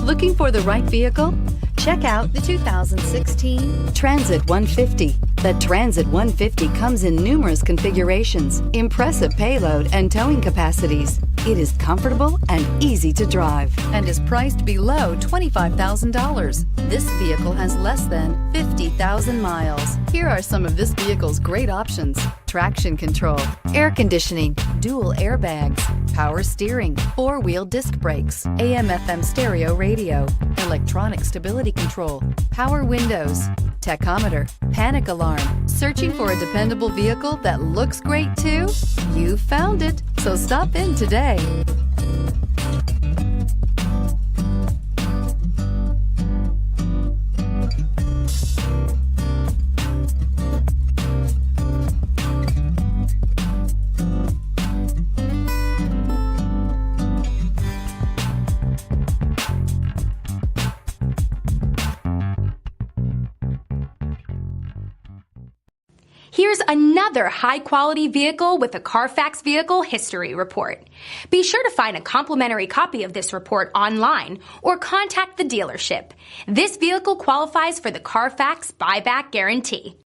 Looking for the right vehicle? Check out the 2016 Transit 150. The Transit 150 comes in numerous configurations, impressive payload, and towing capacities. It is comfortable and easy to drive and is priced below $25,000. This vehicle has less than 50,000 miles. Here are some of this vehicle's great options: traction control, air conditioning, dual airbags, power steering, four-wheel disc brakes, AM/FM stereo radio, electronic stability control, power windows, tachometer, panic alarm. Searching for a dependable vehicle that looks great too? You found it, so stop in today. Here's another high-quality vehicle with a CARFAX Vehicle History Report. Be sure to find a complimentary copy of this report online or contact the dealership. This vehicle qualifies for the CARFAX Buyback Guarantee.